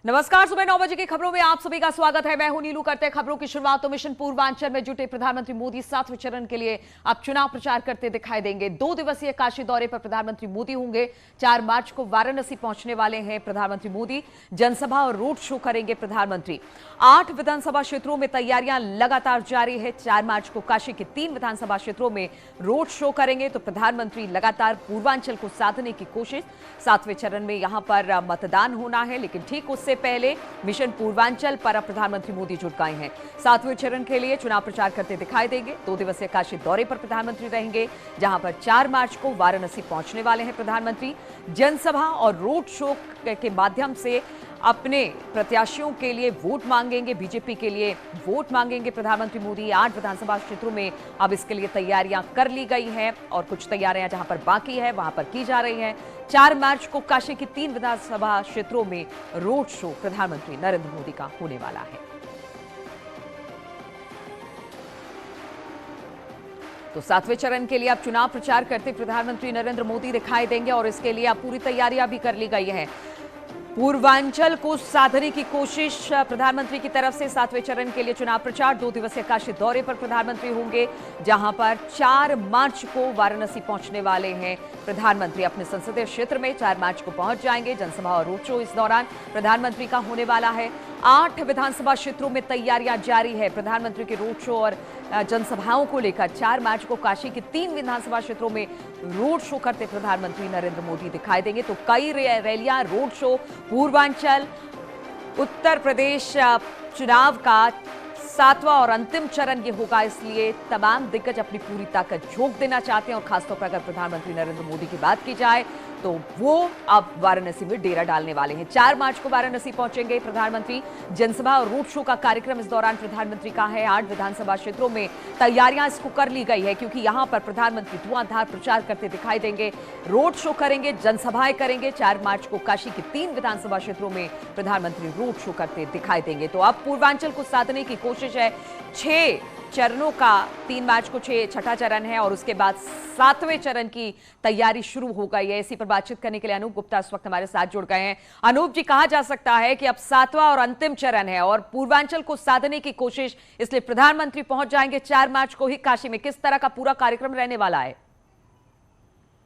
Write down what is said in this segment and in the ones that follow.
नमस्कार, सुबह 9 बजे की खबरों में आप सभी का स्वागत है। मैं हूं नीलू। करते हैं खबरों की शुरुआत तो मिशन पूर्वांचल में जुटे प्रधानमंत्री मोदी 7वें चरण के लिए अब चुनाव प्रचार करते दिखाई देंगे। 2 दिवसीय काशी दौरे पर प्रधानमंत्री मोदी होंगे। 4 मार्च को वाराणसी पहुंचने वाले हैं प्रधानमंत्री मोदी। जनसभा और रोड शो करेंगे प्रधानमंत्री। 8 विधानसभा क्षेत्रों में तैयारियां लगातार जारी है। 4 मार्च को काशी के 3 विधानसभा क्षेत्रों में रोड शो करेंगे तो प्रधानमंत्री लगातार पूर्वांचल को साधने की कोशिश। 7वें चरण में यहां पर मतदान होना है, लेकिन ठीक उससे पहले मिशन पूर्वांचल पर अब प्रधानमंत्री मोदी जुट गए हैं। 7वें चरण के लिए चुनाव प्रचार करते दिखाई देंगे। 2 दिवसीय काशी दौरे पर प्रधानमंत्री रहेंगे, जहां पर 4 मार्च को वाराणसी पहुंचने वाले हैं प्रधानमंत्री। जनसभा और रोड शो के माध्यम से अपने प्रत्याशियों के लिए वोट मांगेंगे, बीजेपी के लिए वोट मांगेंगे प्रधानमंत्री मोदी। 8 विधानसभा क्षेत्रों में अब इसके लिए तैयारियां कर ली गई हैं और कुछ तैयारियां जहां पर बाकी है वहां पर की जा रही हैं। 4 मार्च को काशी की 3 विधानसभा क्षेत्रों में रोड शो प्रधानमंत्री नरेंद्र मोदी का होने वाला है। तो 7वें चरण के लिए अब चुनाव प्रचार करते प्रधानमंत्री नरेंद्र मोदी दिखाई देंगे और इसके लिए अब पूरी तैयारियां भी कर ली गई है। पूर्वांचल को साधने की कोशिश प्रधानमंत्री की तरफ से। 7वें चरण के लिए चुनाव प्रचार 2 दिवसीय काशी दौरे पर प्रधानमंत्री होंगे, जहां पर 4 मार्च को वाराणसी पहुंचने वाले हैं प्रधानमंत्री। अपने संसदीय क्षेत्र में 4 मार्च को पहुंच जाएंगे। जनसभा और रोड शो इस दौरान प्रधानमंत्री का होने वाला है। 8 विधानसभा क्षेत्रों में तैयारियां जारी है प्रधानमंत्री के रोड शो और जनसभाओं को लेकर। 4 मार्च को काशी के 3 विधानसभा क्षेत्रों में रोड शो करते प्रधानमंत्री नरेंद्र मोदी दिखाई देंगे। तो कई रैलियां, रोड शो। पूर्वांचल उत्तर प्रदेश चुनाव का 7वां और अंतिम चरण ये होगा, इसलिए तमाम दिग्गज अपनी पूरी ताकत झोंक देना चाहते हैं। और खासतौर पर अगर प्रधानमंत्री नरेंद्र मोदी की बात की जाए तो वो अब वाराणसी में डेरा डालने वाले हैं। 4 मार्च को वाराणसी पहुंचेंगे प्रधानमंत्री। जनसभा और रोड शो का कार्यक्रम इस दौरान प्रधानमंत्री का है। 8 विधानसभा क्षेत्रों में तैयारियां इसको कर ली गई है, क्योंकि यहां पर प्रधानमंत्री धुआंधार प्रचार करते दिखाई देंगे। रोड शो करेंगे, जनसभाएं करेंगे। 4 मार्च को काशी के 3 विधानसभा क्षेत्रों में प्रधानमंत्री रोड शो करते दिखाई देंगे। तो अब पूर्वांचल को साधने की कोशिश है। 6 चरणों का 3 मार्च को 6ठा चरण है और उसके बाद 7वें चरण की तैयारी शुरू हो गई है। इसी पर बातचीत करने के लिए अनूप गुप्ता इस वक्त हमारे साथ जुड़ गए हैं। अनूप जी, कहा जा सकता है कि अब 7वां और अंतिम चरण है और पूर्वांचल को साधने की कोशिश, इसलिए प्रधानमंत्री पहुंच जाएंगे 4 मार्च को ही काशी में। किस तरह का पूरा कार्यक्रम रहने वाला है?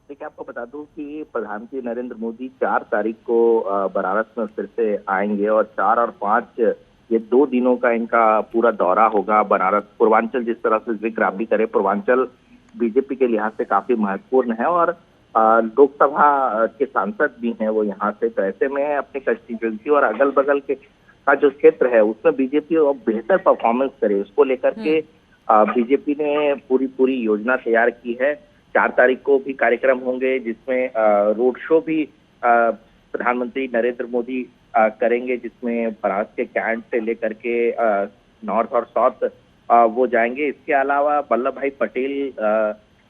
देखिए, आपको बता दूं कि प्रधानमंत्री नरेंद्र मोदी 4 तारीख को बनारस में फिर से आएंगे और 4 और 5 ये 2 दिनों का इनका पूरा दौरा होगा बनारस। पूर्वांचल, जिस तरह से जिक्र आप भी करें, पूर्वांचल बीजेपी के लिहाज से काफी महत्वपूर्ण है और लोकसभा के सांसद भी हैं वो यहाँ से। तो ऐसे में अपनी कंस्टिट्यूएंसी और अगल बगल के का जो क्षेत्र है उसमें बीजेपी बेहतर परफॉर्मेंस करे, उसको लेकर के बीजेपी ने पूरी योजना तैयार की है। 4 तारीख को भी कार्यक्रम होंगे, जिसमें रोड शो भी प्रधानमंत्री नरेंद्र मोदी करेंगे, जिसमें बनारस के कैंट से लेकर के नॉर्थ और साउथ वो जाएंगे। इसके अलावा वल्लभ भाई पटेल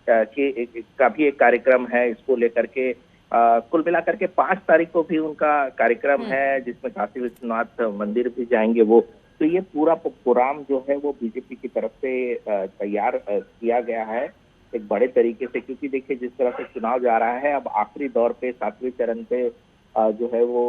का भी एक कार्यक्रम है, इसको लेकर के कुल मिलाकर के 5 तारीख को भी उनका कार्यक्रम है, जिसमें काशी विश्वनाथ मंदिर भी जाएंगे वो। तो ये पूरा प्रोग्राम जो है वो बीजेपी की तरफ से तैयार किया गया है एक बड़े तरीके से, क्योंकि देखिए जिस तरह से चुनाव जा रहा है, अब आखिरी दौर पे 7वें चरण पे जो है वो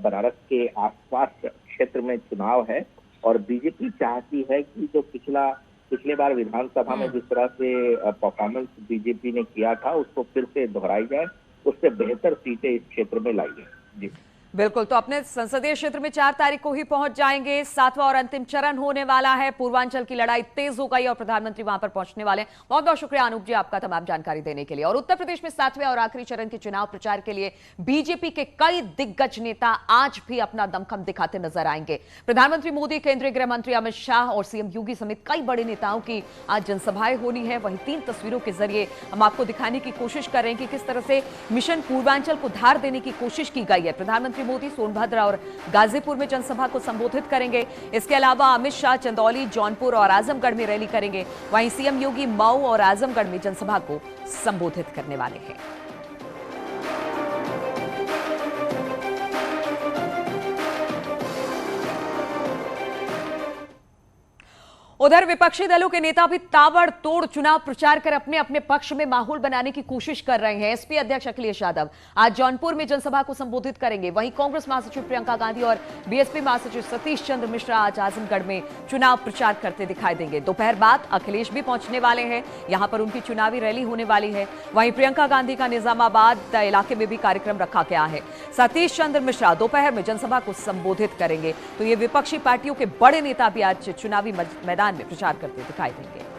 बनारस के आसपास क्षेत्र में चुनाव है और बीजेपी चाहती है कि जो पिछले बार विधानसभा में जिस तरह से परफॉर्मेंस बीजेपी ने किया था उसको फिर से दोहराई जाए, उससे बेहतर सीटें इस क्षेत्र में लाई जाए। जी बिल्कुल, तो अपने संसदीय क्षेत्र में 4 तारीख को ही पहुंच जाएंगे। 7वां और अंतिम चरण होने वाला है। पूर्वांचल की लड़ाई तेज हो गई और प्रधानमंत्री वहां पर पहुंचने वाले हैं। बहुत बहुत शुक्रिया अनूप जी आपका तमाम जानकारी देने के लिए। और उत्तर प्रदेश में 7वें और आखिरी चरण के चुनाव प्रचार के लिए बीजेपी के कई दिग्गज नेता आज भी अपना दमखम दिखाते नजर आएंगे। प्रधानमंत्री मोदी, केंद्रीय गृह मंत्री अमित शाह और सीएम योगी समेत कई बड़े नेताओं की आज जनसभाएं होनी है। वहीं 3 तस्वीरों के जरिए हम आपको दिखाने की कोशिश कर रहे हैं कि किस तरह से मिशन पूर्वांचल को धार देने की कोशिश की गई है। प्रधानमंत्री मोदी सोनभद्र और गाजीपुर में जनसभा को संबोधित करेंगे। इसके अलावा अमित शाह चंदौली, जौनपुर और आजमगढ़ में रैली करेंगे। वहीं सीएम योगी मऊ और आजमगढ़ में जनसभा को संबोधित करने वाले हैं। उधर विपक्षी दलों के नेता भी ताबड़तोड़ चुनाव प्रचार कर अपने अपने पक्ष में माहौल बनाने की कोशिश कर रहे हैं। एसपी अध्यक्ष अखिलेश यादव आज जौनपुर में जनसभा को संबोधित करेंगे। वहीं कांग्रेस महासचिव प्रियंका गांधी और बीएसपी महासचिव सतीश चंद्र मिश्रा आज आजमगढ़ में चुनाव प्रचार करते दिखाई देंगे। दोपहर बाद अखिलेश भी पहुंचने वाले हैं, यहां पर उनकी चुनावी रैली होने वाली है। वहीं प्रियंका गांधी का निजामाबाद इलाके में भी कार्यक्रम रखा गया है। सतीश चंद्र मिश्रा दोपहर में जनसभा को संबोधित करेंगे। तो ये विपक्षी पार्टियों के बड़े नेता भी आज चुनावी मैदान में प्रचार करते दिखाई देंगे।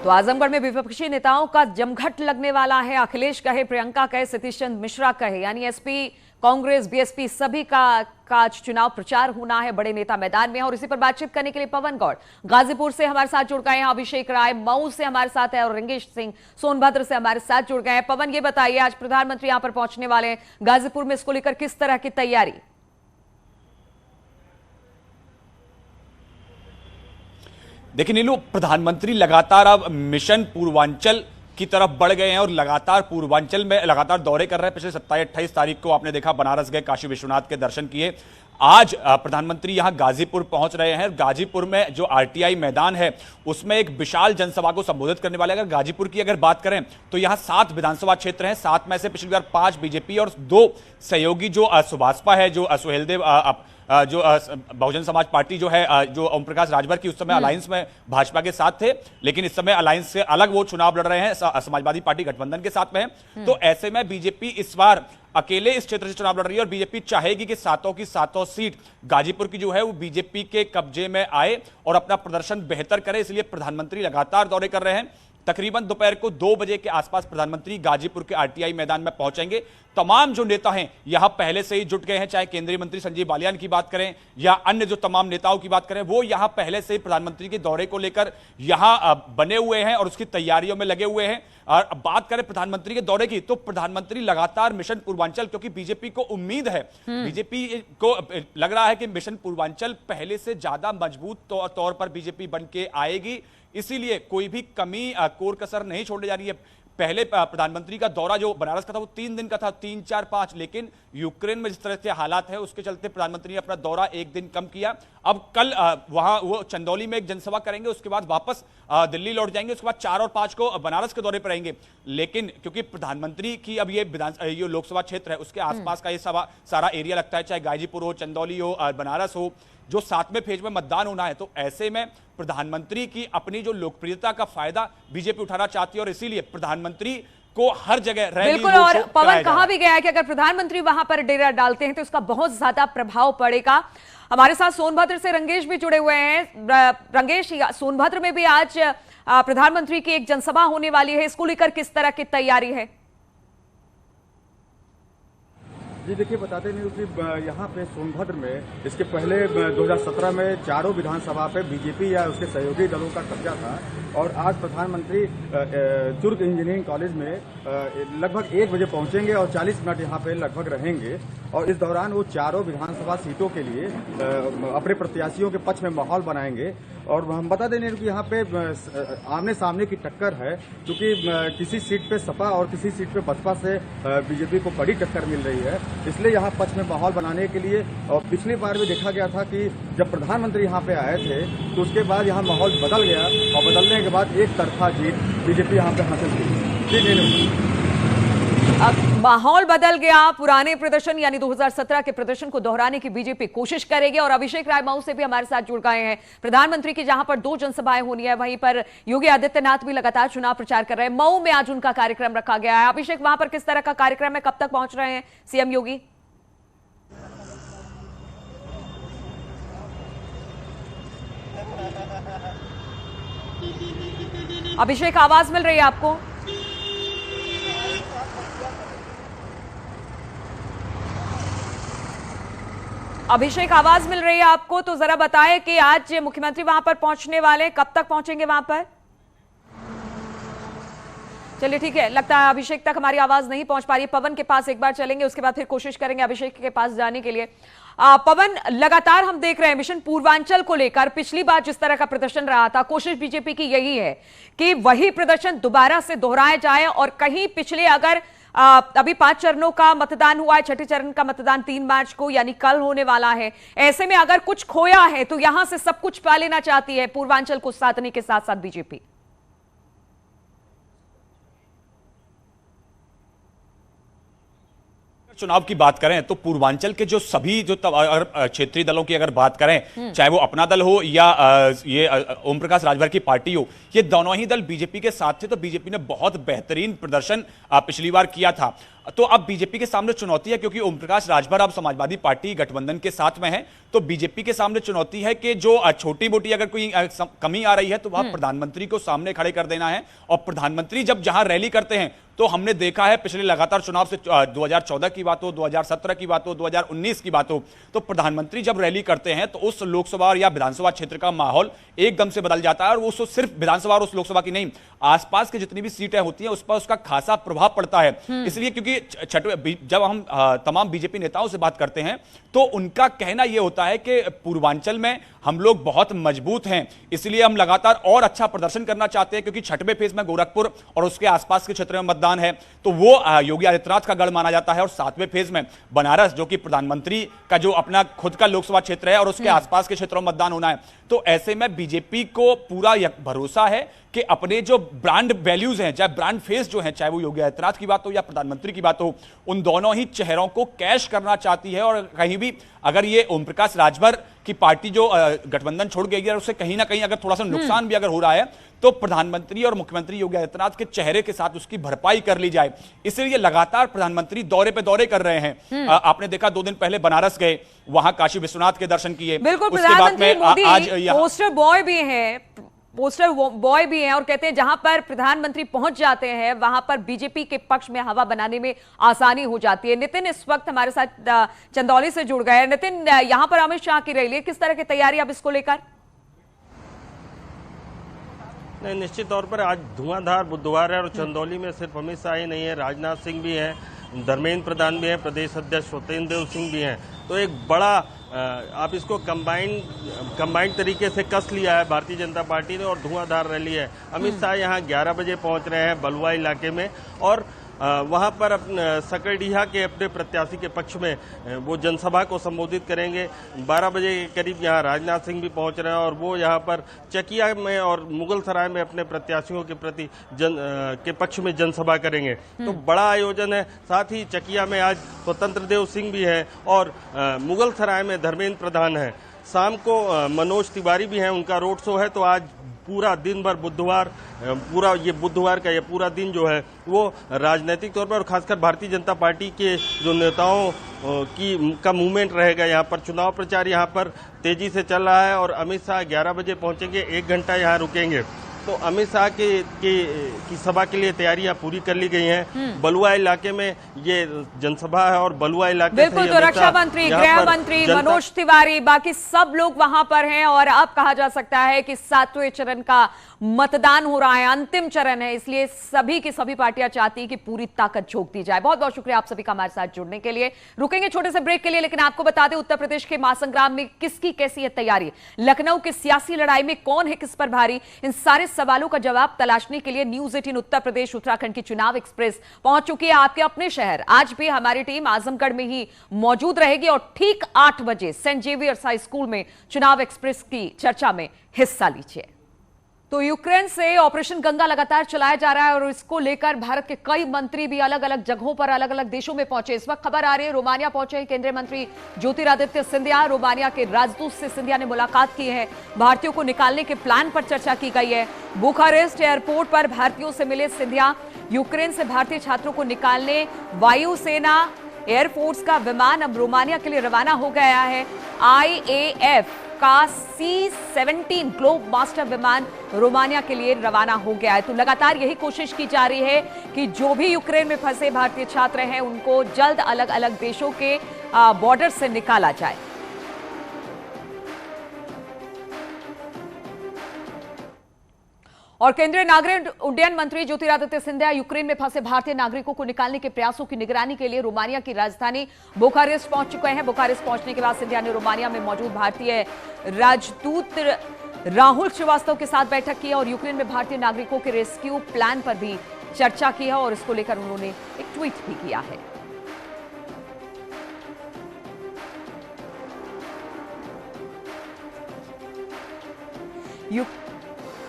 तो आजमगढ़ में विपक्षी नेताओं का जमघट लगने वाला है। अखिलेश कहे, प्रियंका कहे, सतीश चंद्र मिश्रा कहे, यानी एसपी, कांग्रेस, बीएसपी सभी का आज चुनाव प्रचार होना है। बड़े नेता मैदान में हैं और इसी पर बातचीत करने के लिए पवन गौड़ गाजीपुर से हमारे साथ जुड़ गए हैं, अभिषेक राय मऊ से हमारे साथ है और रंगेश सिंह सोनभद्र से हमारे साथ जुड़ गए हैं। पवन, ये बताइए, आज प्रधानमंत्री यहां पर पहुंचने वाले हैं, गाजीपुर में इसको लेकर किस तरह की तैयारी? देखिए नीलू, प्रधानमंत्री लगातार अब मिशन पूर्वांचल की तरफ बढ़ गए हैं और लगातार पूर्वांचल में लगातार दौरे कर रहे हैं। पिछले 27-28 तारीख को आपने देखा बनारस गए, काशी विश्वनाथ के दर्शन किए। आज प्रधानमंत्री यहां गाजीपुर पहुंच रहे हैं। गाजीपुर में जो आरटीआई मैदान है उसमें एक विशाल जनसभा को संबोधित करने वाले। अगर गाजीपुर की अगर बात करें तो यहां 7 विधानसभा क्षेत्र हैं। 7 में से पिछली बार 5 बीजेपी और 2 सहयोगी जो सुभाषपा है, जो सुहेलदेव जो बहुजन समाज पार्टी जो है, जो ओम प्रकाश राजभर की उस समय अलायंस में भाजपा के साथ थे, लेकिन इस समय अलायंस से अलग वो चुनाव लड़ रहे हैं, समाजवादी पार्टी गठबंधन के साथ में है। तो ऐसे में बीजेपी इस बार अकेले इस क्षेत्र से चुनाव लड़ रही है और बीजेपी चाहेगी कि 7 की 7 सीट गाजीपुर की जो है वो बीजेपी के कब्जे में आए और अपना प्रदर्शन बेहतर करे। इसलिए प्रधानमंत्री लगातार दौरे कर रहे हैं। तकरीबन दोपहर को 2 बजे के आसपास प्रधानमंत्री गाजीपुर के आरटीआई मैदान में पहुंचेंगे। तमाम जो नेता हैं यहां पहले से ही जुट गए हैं, चाहे केंद्रीय मंत्री संजीव बालियान की बात करें या अन्य जो तमाम नेताओं की बात करें, वो यहां पहले से ही प्रधानमंत्री के दौरे को लेकर यहां बने हुए हैं और उसकी तैयारियों में लगे हुए हैं। और बात करें प्रधानमंत्री के दौरे की, तो प्रधानमंत्री लगातार मिशन पूर्वांचल, क्योंकि बीजेपी को उम्मीद है, बीजेपी को लग रहा है कि मिशन पूर्वांचल पहले से ज्यादा मजबूत तौर पर बीजेपी बन के आएगी। इसीलिए कोई भी कमी कोर कसर नहीं छोड़ने जा रही है। पहले प्रधानमंत्री का दौरा जो बनारस का था वो 3 दिन का था, 3, 4, 5, लेकिन यूक्रेन में जिस तरह से हालात है उसके चलते प्रधानमंत्री ने अपना दौरा 1 दिन कम किया। अब कल वहां वो चंदौली में एक जनसभा करेंगे, उसके बाद वापस दिल्ली लौट जाएंगे, उसके बाद 4 और 5 को बनारस के दौरे पर रहेंगे। लेकिन क्योंकि प्रधानमंत्री की अब ये लोकसभा क्षेत्र है, उसके आसपास का ये सारा एरिया लगता है, चाहे गाजीपुर हो, चंदौली हो, बनारस हो, जो 7वें फेज में मतदान होना है। तो ऐसे में प्रधानमंत्री की अपनी जो लोकप्रियता का फायदा बीजेपी उठाना चाहती है और इसीलिए प्रधानमंत्री को हर जगह रैली, बिल्कुल। और पवन, कहा भी गया है कि अगर प्रधानमंत्री वहां पर डेरा डालते हैं तो इसका बहुत ज्यादा प्रभाव पड़ेगा। हमारे साथ सोनभद्र से रंगेश भी जुड़े हुए हैं। रंगेश, सोनभद्र में भी आज प्रधानमंत्री की एक जनसभा होने वाली है, इसको लेकर किस तरह की तैयारी है? जी देखिए, बताते नहीं कि यहाँ पे सोनभद्र में इसके पहले 2017 में चारों विधानसभा पे बीजेपी या उसके सहयोगी दलों का कब्जा था और आज प्रधानमंत्री दुर्ग इंजीनियरिंग कॉलेज में लगभग 1 बजे पहुंचेंगे और 40 मिनट यहाँ पे लगभग रहेंगे और इस दौरान वो चारों विधानसभा सीटों के लिए अपने प्रत्याशियों के पक्ष में माहौल बनाएंगे। और हम बता दें कि यहाँ पे आमने सामने की टक्कर है, क्योंकि किसी सीट पे सपा और किसी सीट पे बसपा से बीजेपी को बड़ी टक्कर मिल रही है, इसलिए यहाँ पक्ष में माहौल बनाने के लिए। और पिछली बार भी देखा गया था कि जब प्रधानमंत्री यहाँ पे आए थे तो उसके बाद यहाँ माहौल बदल गया और बदलने के बाद एक तरफा जीत बीजेपी यहाँ पे हासिल की। अब माहौल बदल गया, पुराने प्रदर्शन यानी 2017 के प्रदर्शन को दोहराने की बीजेपी कोशिश करेगी। और अभिषेक राय मऊ से भी हमारे साथ जुड़ गए हैं। प्रधानमंत्री की जहां पर 2 जनसभाएं होनी है, वहीं पर योगी आदित्यनाथ भी लगातार चुनाव प्रचार कर रहे हैं। मऊ में आज उनका कार्यक्रम रखा गया है। अभिषेक, वहां पर किस तरह का कार्यक्रम है, कब तक पहुंच रहे हैं सीएम योगी? अभिषेक, आवाज मिल रही है आपको? अभिषेक, आवाज मिल रही है आपको? तो जरा बताएं कि आज मुख्यमंत्री वहां पर पहुंचने वाले, कब तक पहुंचेंगे वहां पर? चलिए ठीक है, लगता है अभिषेक तक हमारी आवाज नहीं पहुंच पा रही है। पवन के पास एक बार चलेंगे, उसके बाद फिर कोशिश करेंगे अभिषेक के पास जाने के लिए। पवन, लगातार हम देख रहे हैं मिशन पूर्वांचल को लेकर पिछली बार जिस तरह का प्रदर्शन रहा था, कोशिश बीजेपी की यही है कि वही प्रदर्शन दोबारा से दोहराया जाए और कहीं पिछले अगर अभी 5 चरणों का मतदान हुआ है, छठे चरण का मतदान 3 मार्च को यानी कल होने वाला है। ऐसे में अगर कुछ खोया है तो यहां से सब कुछ पा लेना चाहती है पूर्वांचल को साधने के साथ साथ बीजेपी। चुनाव की बात करें तो पूर्वांचल के जो सभी जो क्षेत्रीय दलों की अगर बात करें, चाहे वो अपना दल हो या ये ओम प्रकाश राजभर की पार्टी हो, ये दोनों ही दल बीजेपी के साथ थे। तो बीजेपी ने बहुत बेहतरीन प्रदर्शन पिछली बार किया था। तो अब बीजेपी के सामने चुनौती है, क्योंकि ओम प्रकाश राजभर अब समाजवादी पार्टी गठबंधन के साथ में है। तो बीजेपी के सामने चुनौती है कि जो छोटी मोटी अगर कोई कमी आ रही है तो वह प्रधानमंत्री को सामने खड़े कर देना है। और प्रधानमंत्री जब जहां रैली करते हैं तो हमने देखा है पिछले लगातार चुनाव से 2014 की बात हो, 2017 की बात हो, 2019 की बात हो, तो प्रधानमंत्री जब रैली करते हैं तो उस लोकसभा या विधानसभा क्षेत्र का माहौल एकदम से बदल जाता है। और वो सिर्फ विधानसभा और उस लोकसभा की नहीं, आसपास की जितनी भी सीटें होती हैं उस पर उसका खासा प्रभाव पड़ता है। इसलिए क्योंकि जब हम तमाम बीजेपी नेताओं से बात करते हैं तो उनका कहना यह होता है कि पूर्वांचल में हम लोग बहुत मजबूत हैं, इसलिए हम लगातार और अच्छा प्रदर्शन करना चाहते हैं। क्योंकि छठवें फेज में गोरखपुर और उसके आसपास के क्षेत्र में मतदान है, तो वो योगी आदित्यनाथ का गढ़ माना जाता है। और 7वें फेज में बनारस, जो कि प्रधानमंत्री का जो अपना खुद का लोकसभा क्षेत्र है, और उसके आसपास के क्षेत्रों में मतदान होना है। तो ऐसे में बीजेपी को पूरा भरोसा है कि अपने जो ब्रांड वैल्यूज हैं, चाहे ब्रांड फेस जो है, चाहे वो योगी आदित्यनाथ की बात हो या प्रधानमंत्री की बात हो, उन दोनों ही चेहरों को कैश करना चाहती है। और कहीं भी अगर ये ओम प्रकाश राजभर की पार्टी जो गठबंधन छोड़ गई है, उससे कहीं ना कहीं अगर थोड़ा सा नुकसान भी अगर हो रहा है तो प्रधानमंत्री और मुख्यमंत्री योगी आदित्यनाथ के चेहरे के साथ उसकी भरपाई कर ली जाए। इसलिए लगातार प्रधानमंत्री दौरे पे दौरे कर रहे हैं। आपने देखा 2 दिन पहले बनारस गए, वहां काशी विश्वनाथ के दर्शन किए। बिल्कुल, उसके बाद में आज पोस्टर बॉय भी हैं और कहते हैं जहां पर प्रधानमंत्री पहुंच जाते हैं वहां पर बीजेपी के पक्ष में हवा बनाने में आसानी हो जाती है। नितिन इस वक्त हमारे साथ चंदौली से जुड़ गए हैं। नितिन, यहां पर अमित शाह की रैली, किस तरह की तैयारी अब इसको लेकर? नहीं, निश्चित तौर पर आज धुआंधार बुधवार है और चंदौली में सिर्फ अमित शाह ही नहीं है, राजनाथ सिंह भी हैं, धर्मेंद्र प्रधान भी हैं, प्रदेश अध्यक्ष सत्येंद्र देव सिंह भी हैं। तो एक बड़ा आप इसको कंबाइंड तरीके से कस लिया है भारतीय जनता पार्टी ने और धुआंधार रैली है। अमित शाह यहाँ 11 बजे पहुँच रहे हैं बलुआ इलाके में और वहाँ पर सकरडीहा के अपने प्रत्याशी के पक्ष में वो जनसभा को संबोधित करेंगे। 12 बजे के करीब यहाँ राजनाथ सिंह भी पहुँच रहे हैं और वो यहाँ पर चकिया में और मुगल सराय में अपने प्रत्याशियों के प्रति के पक्ष में जनसभा करेंगे। तो बड़ा आयोजन है। साथ ही चकिया में आज स्वतंत्र देव सिंह भी है और मुगल सराय में धर्मेंद्र प्रधान है। शाम को मनोज तिवारी भी हैं, उनका रोड शो है। तो आज पूरा दिन भर बुधवार का ये पूरा दिन जो है वो राजनीतिक तौर पर और खासकर भारतीय जनता पार्टी के जो नेताओं का मूवमेंट रहेगा। यहाँ पर चुनाव प्रचार यहाँ पर तेजी से चल रहा है और अमित शाह 11 बजे पहुंचेंगे, 1 घंटा यहाँ रुकेंगे। तो अमित शाह की सभा के लिए तैयारियां पूरी कर ली गई हैं। बलुआ इलाके में ये जनसभा है और बलुआ इलाके बिल्कुल, तो रक्षा मंत्री, गृह मंत्री मनोज तिवारी, बाकी सब लोग वहां पर हैं और अब कहा जा सकता है कि 7वें चरण का मतदान हो रहा है, अंतिम चरण है। इसलिए सभी की सभी पार्टियां चाहती है कि पूरी ताकत झोंक दी जाए। बहुत बहुत शुक्रिया आप सभी का हमारे साथ जुड़ने के लिए। रुकेंगे छोटे से ब्रेक के लिए, लेकिन आपको बता दें उत्तर प्रदेश के महासंग्राम में किसकी कैसी है तैयारी, लखनऊ की सियासी लड़ाई में कौन है किस पर भारी, इन सारे सवालों का जवाब तलाशने के लिए न्यूज 18 उत्तर प्रदेश उत्तराखंड की चुनाव एक्सप्रेस पहुंच चुकी है आपके अपने शहर। आज भी हमारी टीम आजमगढ़ में ही मौजूद रहेगी और ठीक 8 बजे सेंट जेवियर्स हाई स्कूल में चुनाव एक्सप्रेस की चर्चा में हिस्सा लीजिए। तो यूक्रेन से ऑपरेशन गंगा लगातार चलाया जा रहा है और इसको लेकर भारत के कई मंत्री भी अलग अलग जगहों पर अलग अलग देशों में पहुंचे। इस वक्त खबर आ रही है रोमानिया पहुंचे केंद्रीय मंत्री ज्योतिरादित्य सिंधिया। रोमानिया के राजदूत से सिंधिया ने मुलाकात की है, भारतीयों को निकालने के प्लान पर चर्चा की गई है। बुखारेस्ट एयरपोर्ट पर भारतीयों से मिले सिंधिया। यूक्रेन से भारतीय छात्रों को निकालने वायुसेना एयरफोर्स का विमान अब रोमानिया के लिए रवाना हो गया है। IAF का C-17 ग्लोब मास्टर विमान रोमानिया के लिए रवाना हो गया है। तो लगातार यही कोशिश की जा रही है कि जो भी यूक्रेन में फंसे भारतीय छात्र हैं उनको जल्द अलग अलग देशों के बॉर्डर से निकाला जाए। और केंद्रीय नागरिक उड्डयन मंत्री ज्योतिरादित्य सिंधिया यूक्रेन में फंसे भारतीय नागरिकों को निकालने के प्रयासों की निगरानी के लिए रोमानिया की राजधानी बुखारेस्ट पहुंच चुके हैं। बुखारेस्ट पहुंचने के बाद सिंधिया ने रोमानिया में मौजूद भारतीय राजदूत राहुल श्रीवास्तव के साथ बैठक की और यूक्रेन में भारतीय नागरिकों के रेस्क्यू प्लान पर भी चर्चा की है और इसको लेकर उन्होंने एक ट्वीट भी किया है।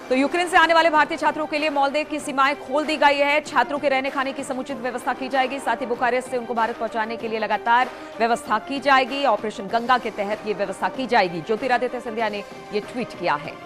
तो यूक्रेन से आने वाले भारतीय छात्रों के लिए मालदीव की सीमाएं खोल दी गई है। छात्रों के रहने खाने की समुचित व्यवस्था की जाएगी। साथ ही बुखारेस्ट से उनको भारत पहुंचाने के लिए लगातार व्यवस्था की जाएगी। ऑपरेशन गंगा के तहत ये व्यवस्था की जाएगी। ज्योतिरादित्य सिंधिया ने ये ट्वीट किया है।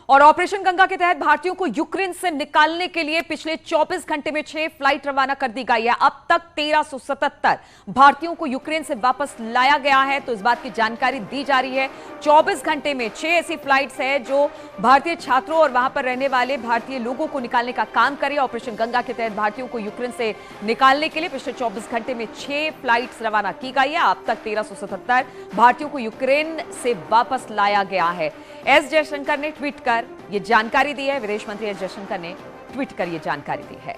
और ऑपरेशन गंगा के तहत भारतीयों को यूक्रेन से निकालने के लिए पिछले 24 घंटे में 6 फ्लाइट रवाना कर दी गई है। अब तक 1377 भारतीयों को यूक्रेन से वापस लाया गया है। तो इस बात की जानकारी दी जा रही है। 24 घंटे में 6 ऐसी फ्लाइट्स है जो भारतीय छात्रों और वहां पर रहने वाले भारतीय लोगों को निकालने का काम करे। ऑपरेशन गंगा के तहत भारतीयों को यूक्रेन से निकालने के लिए पिछले 24 घंटे में 6 फ्लाइट्स रवाना की गई है। अब तक 1377 भारतीयों को यूक्रेन से वापस लाया गया है। एस जयशंकर ने ट्वीट कर ये जानकारी दी है। विदेश मंत्री एस जयशंकर ने ट्वीट कर ये जानकारी दी है।